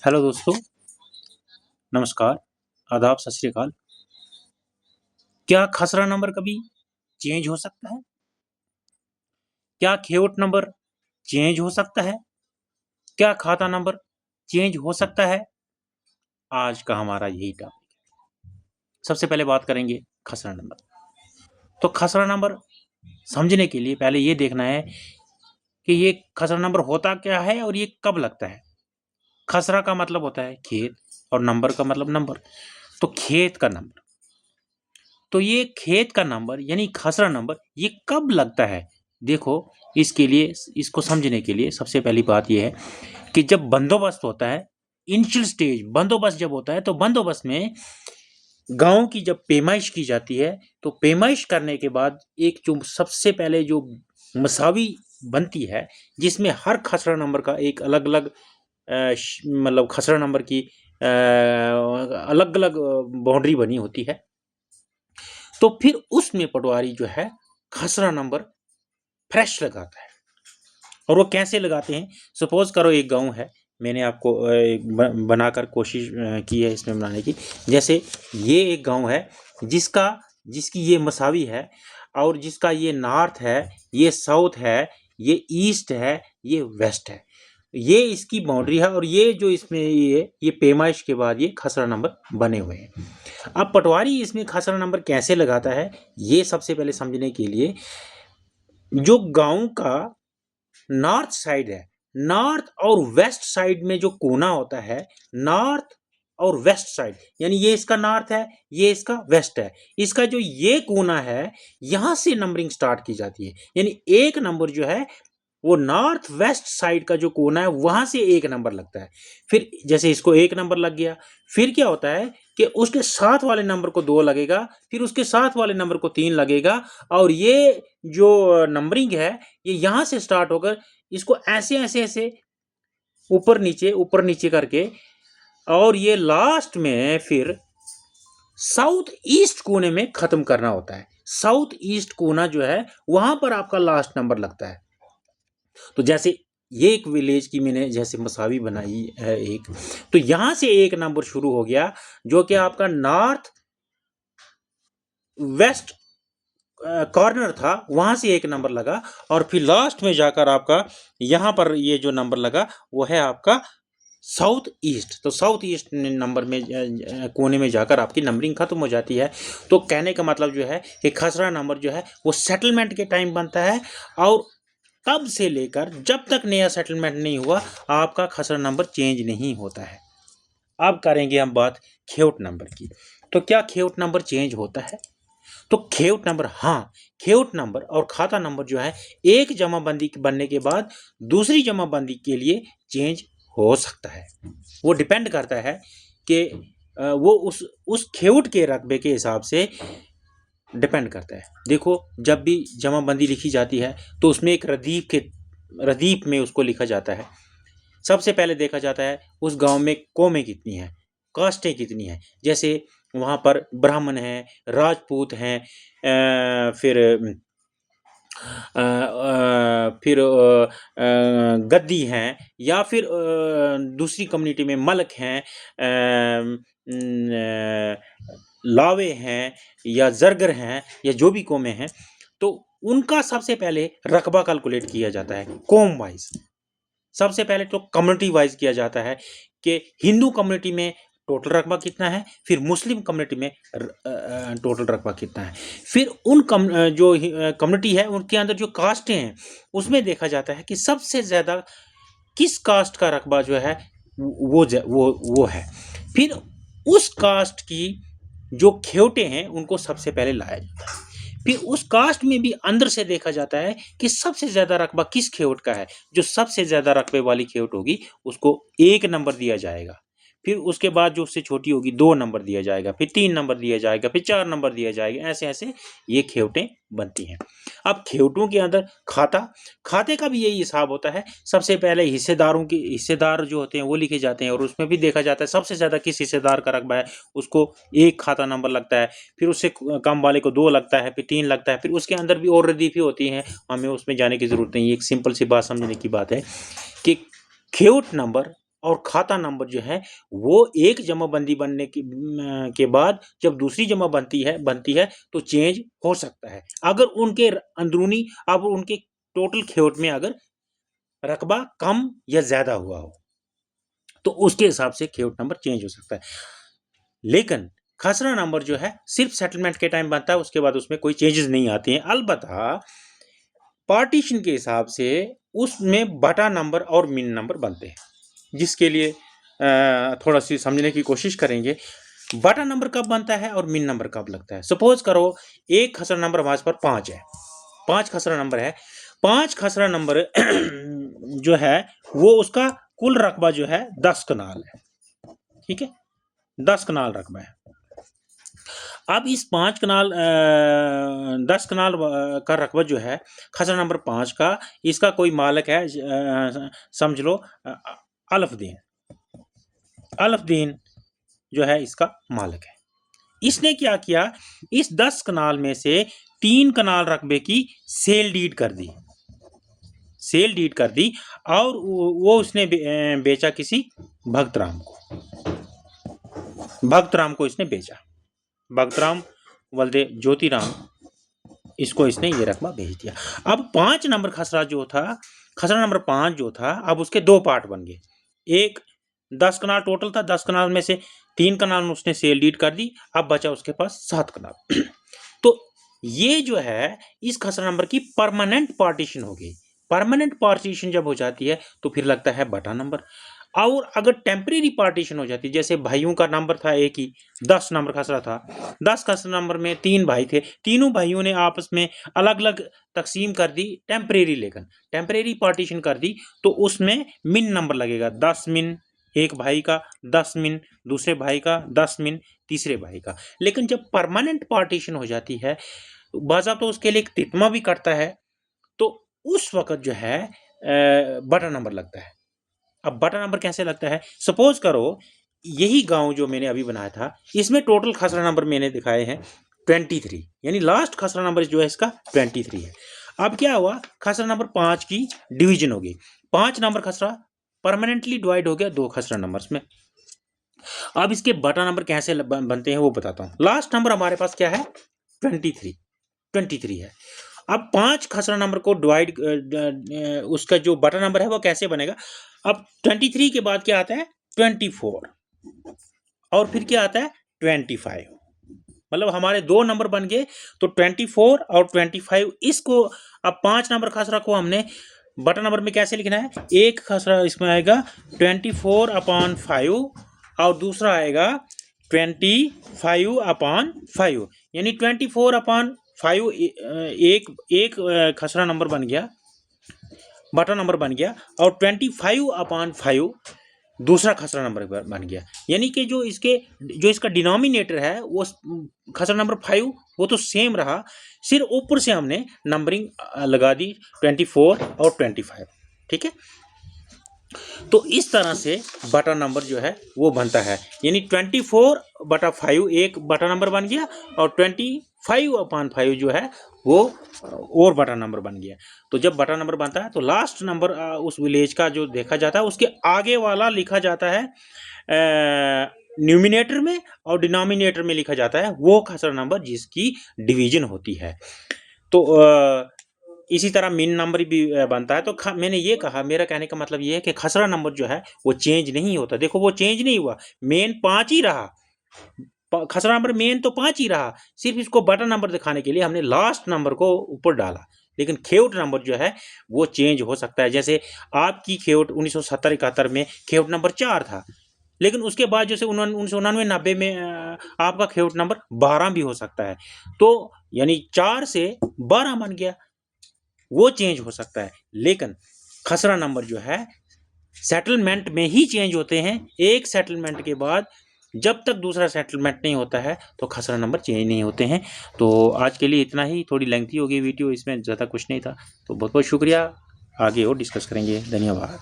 Hello दोस्तों, नमस्कार, आदाब, सत श्री अकाल। क्या खसरा नंबर कभी चेंज हो सकता है? क्या खेवट नंबर चेंज हो सकता है? क्या खाता नंबर चेंज हो सकता है? आज का हमारा यही टॉपिक है। सबसे पहले बात करेंगे खसरा नंबर। तो खसरा नंबर समझने के लिए पहले ये देखना है कि ये खसरा नंबर होता क्या है और ये कब लगता है। खसरा का मतलब होता है खेत और नंबर का मतलब नंबर। तो खेत का नंबर, तो ये खेत का नंबर यानी खसरा नंबर ये कब लगता है? देखो, इसके लिए इसको समझने के लिए सबसे पहली बात ये है कि जब बंदोबस्त होता है, इनिशियल स्टेज बंदोबस्त जब होता है, तो बंदोबस्त में गांव की जब पैमाइश की जाती है, तो पैमाइश करने के बाद एक जो सबसे पहले जो मसावी बनती है, जिसमें हर खसरा नंबर का एक अलग अलग मतलब खसरा नंबर की अलग अलग बाउंड्री बनी होती है। तो फिर उसमें पटवारी जो है खसरा नंबर फ्रेश लगाता है। और वो कैसे लगाते हैं? सपोज करो एक गांव है, मैंने आपको बनाकर कोशिश की है इसमें बनाने की। जैसे ये एक गांव है जिसकी ये मसावी है, और जिसका ये नॉर्थ है, ये साउथ है, ये ईस्ट है, ये वेस्ट है। ये इसकी बाउंड्री है, और ये जो इसमें ये पैमाइश के बाद ये खसरा नंबर बने हुए हैं। अब पटवारी इसमें खसरा नंबर कैसे लगाता है, ये सबसे पहले समझने के लिए, जो गांव का नॉर्थ साइड है, नॉर्थ और वेस्ट साइड में जो कोना होता है, नॉर्थ और वेस्ट साइड, यानी ये इसका नॉर्थ है, ये इसका वेस्ट है, इसका जो ये कोना है, यहां से नंबरिंग स्टार्ट की जाती है। यानी एक नंबर जो है वो नॉर्थ वेस्ट साइड का जो कोना है वहां से एक नंबर लगता है। फिर जैसे इसको एक नंबर लग गया, फिर क्या होता है कि उसके साथ वाले नंबर को दो लगेगा, फिर उसके साथ वाले नंबर को तीन लगेगा, और ये जो नंबरिंग है ये यहां से स्टार्ट होकर इसको ऐसे ऐसे ऐसे ऊपर नीचे करके, और ये लास्ट में फिर साउथ ईस्ट कोने में खत्म करना होता है। साउथ ईस्ट कोना जो है वहां पर आपका लास्ट नंबर लगता है। तो जैसे ये एक विलेज की मैंने जैसे मसावी बनाई है एक, तो यहां से एक नंबर शुरू हो गया जो कि आपका नॉर्थ वेस्ट कॉर्नर था, वहां से एक नंबर लगा, और फिर लास्ट में जाकर आपका यहां पर ये जो नंबर लगा वो है आपका साउथ ईस्ट। तो साउथ ईस्ट नंबर में कोने में जाकर आपकी नंबरिंग खत्म हो जाती है। तो कहने का मतलब जो है कि खसरा नंबर जो है वो सेटलमेंट के टाइम बनता है, और तब से लेकर जब तक नया सेटलमेंट नहीं हुआ आपका खसरा नंबर चेंज नहीं होता है। अब करेंगे हम बात खेवट नंबर की। तो क्या खेवट नंबर चेंज होता है? तो खेवट नंबर, हाँ, खेवट नंबर और खाता नंबर जो है एक जमाबंदी बनने के बाद दूसरी जमाबंदी के लिए चेंज हो सकता है। वो डिपेंड करता है कि वो उस खेवट के रकबे के हिसाब से डिपेंड करता है। देखो, जब भी जमाबंदी लिखी जाती है तो उसमें एक रदीफ में उसको लिखा जाता है। सबसे पहले देखा जाता है उस गांव में कौमें कितनी हैं, कास्टें कितनी हैं। जैसे वहाँ पर ब्राह्मण हैं, राजपूत हैं, फिर गद्दी हैं, या फिर दूसरी कम्युनिटी में मलक हैं, लावे हैं, या जरगर हैं, या जो भी कौमें हैं। तो उनका सबसे पहले रकबा कैलकुलेट किया जाता है कौम वाइज। सबसे पहले तो कम्युनिटी वाइज किया जाता है कि हिंदू कम्युनिटी में टोटल रकबा कितना है, फिर मुस्लिम कम्युनिटी में टोटल रकबा कितना है, फिर उन जो कम्युनिटी है उनके अंदर जो कास्टें हैं उसमें देखा जाता है कि सबसे ज़्यादा किस कास्ट का रकबा जो है वो है। फिर उस कास्ट की जो खेवटे हैं उनको सबसे पहले लाया जाता है। फिर उस कास्ट में भी अंदर से देखा जाता है कि सबसे ज्यादा रकबा किस खेवट का है। जो सबसे ज्यादा रकबे वाली खेवट होगी उसको एक नंबर दिया जाएगा। फिर उसके बाद जो उससे छोटी होगी दो नंबर दिया जाएगा, फिर तीन नंबर दिया जाएगा, फिर चार नंबर दिया जाएगा। ऐसे ऐसे ये खेवटें बनती हैं। अब खेवटों के अंदर खाते का भी यही हिसाब होता है। सबसे पहले हिस्सेदार जो होते हैं वो लिखे जाते हैं, और उसमें भी देखा जाता है सबसे ज्यादा किस हिस्सेदार का रकबा है उसको एक खाता नंबर लगता है। फिर उससे कम वाले को दो लगता है, फिर तीन लगता है। फिर उसके अंदर भी और रदीफी होती हैं, हमें उसमें जाने की जरूरत नहीं है। एक सिंपल सी बात समझने की बात है कि खेवट नंबर और खाता नंबर जो है वो एक जमाबंदी बनने के बाद जब दूसरी जमा बनती है तो चेंज हो सकता है अगर उनके अंदरूनी अब उनके टोटल खेवट में अगर रकबा कम या ज्यादा हुआ हो तो उसके हिसाब से खेवट नंबर चेंज हो सकता है। लेकिन खसरा नंबर जो है सिर्फ सेटलमेंट के टाइम बनता है, उसके बाद उसमें कोई चेंजेस नहीं आते हैं। अलबत्ता पार्टीशन के हिसाब से उसमें बटा नंबर और मिन नंबर बनते हैं, जिसके लिए थोड़ा सी समझने की कोशिश करेंगे। बटा नंबर कब बनता है और मिन नंबर कब लगता है। सपोज करो एक खसरा नंबर हमारे पास 5 है, 5 खसरा नंबर है। 5 खसरा नंबर जो है वो उसका कुल रकबा जो है 10 कनाल है, ठीक है, 10 कनाल रकबा है। अब इस 5 कनाल 10 कनाल का रकबा जो है खसरा नंबर 5 का, इसका कोई मालिक है, समझ लो अलफदीन। अलफदीन जो है इसका मालिक है। इसने क्या किया, इस 10 कनाल में से 3 कनाल रकबे की सेल डीड कर दी, सेल डीड कर दी और वो उसने बेचा किसी भक्तराम को, भक्तराम को इसने बेचा। भक्तराम वल्दे ज्योतिराम, इसको इसने ये रकबा भेज दिया। अब 5 नंबर खसरा जो था, खसरा नंबर 5 जो था, अब उसके 2 पार्ट बन गए। एक 10 कनाल टोटल था, 10 कनाल में से 3 कनाल में उसने सेल डीड कर दी, अब बचा उसके पास 7 कनाल। तो ये जो है इस खसरा नंबर की परमानेंट पार्टीशन हो गई। परमानेंट पार्टीशन जब हो जाती है तो फिर लगता है बटा नंबर। और अगर टेम्परेरी पार्टीशन हो जाती है, जैसे भाइयों का नंबर था एक ही, 10 नंबर खसरा था, 10 खसरा नंबर में 3 भाई थे, तीनों भाइयों ने आपस में अलग अलग तकसीम कर दी टेम्परेरी, लेकिन टेम्परेरी पार्टीशन कर दी तो उसमें मिन नंबर लगेगा। 10 मिन एक भाई का, 10 मिन दूसरे भाई का, 10 मिन तीसरे भाई का। लेकिन जब परमानेंट पार्टीशन हो जाती है, बाज़ा तो उसके लिए एक तितमा भी कटता है, तो उस वक्त जो है बटा नंबर लगता है। अब बटा नंबर कैसे लगता है, सपोज करो यही गांव जो मैंने अभी बनाया था, इसमें टोटल खसरा नंबर मैंने दिखाए हैं 23, यानी लास्ट खसरा नंबर जो है इसका 23 है। अब क्या हुआ, खसरा नंबर 5 की डिवीजन हो गई, 5 नंबर खसरा परमानेंटली डिवाइड हो गया 2 खसरा नंबर्स में। अब इसके बटा नंबर कैसे बनते हैं वो बताता हूँ। लास्ट नंबर हमारे पास क्या है, 23 है। अब 5 खसरा नंबर को डिवाइड, उसका जो बटा नंबर है वो कैसे बनेगा। अब 23 के बाद क्या आता है, 24 और फिर क्या आता है 25। मतलब हमारे 2 नंबर बन गए, तो 24 और 25। इसको अब 5 नंबर खसरा को हमने बटा नंबर में कैसे लिखना है, एक खसरा इसमें आएगा 24/5 और दूसरा आएगा 25/5, यानी 24/5 एक खसरा नंबर बन गया, बटा नंबर बन गया, और 25/5 दूसरा खसरा नंबर बन गया। यानी कि जो इसका डिनोमिनेटर है वो खसरा नंबर 5 वो तो सेम रहा, सिर्फ ऊपर से हमने नंबरिंग लगा दी 24 और 25, ठीक है। तो इस तरह से बटा नंबर जो है वो बनता है, यानी 24/5 एक बटा नंबर बन गया और 25/5 जो है वो और बटा नंबर बन गया। तो जब बटा नंबर बनता है तो लास्ट नंबर उस विलेज का जो देखा जाता है उसके आगे वाला लिखा जाता है न्यूमिनेटर में, और डिनोमिनेटर में लिखा जाता है वो खसरा नंबर जिसकी डिवीजन होती है। तो इसी तरह मिन नंबर भी बनता है। तो मैंने ये कहा, मेरा कहने का मतलब ये है कि खसरा नंबर जो है वो चेंज नहीं होता। देखो वो चेंज नहीं हुआ, मेन 5 ही रहा, खसरा नंबर मेन तो 5 ही रहा, सिर्फ इसको बटा नंबर दिखाने के लिए हमने लास्ट नंबर को ऊपर डाला। लेकिन खेवट नंबर जो है वो चेंज हो सकता है। जैसे आपकी खेवट 1970-71 में खेवट नंबर 4 था, लेकिन उसके बाद जैसे 1999-90 में आपका खेवट नंबर 12 भी हो सकता है। तो यानी 4 से 12 बन गया, वो चेंज हो सकता है। लेकिन खसरा नंबर जो है सेटलमेंट में ही चेंज होते हैं। एक सेटलमेंट के बाद जब तक दूसरा सेटलमेंट नहीं होता है तो खसरा नंबर चेंज नहीं होते हैं। तो आज के लिए इतना ही, थोड़ी लेंथी हो गई वीडियो, इसमें ज़्यादा कुछ नहीं था। तो बहुत बहुत शुक्रिया, आगे और डिस्कस करेंगे। धन्यवाद।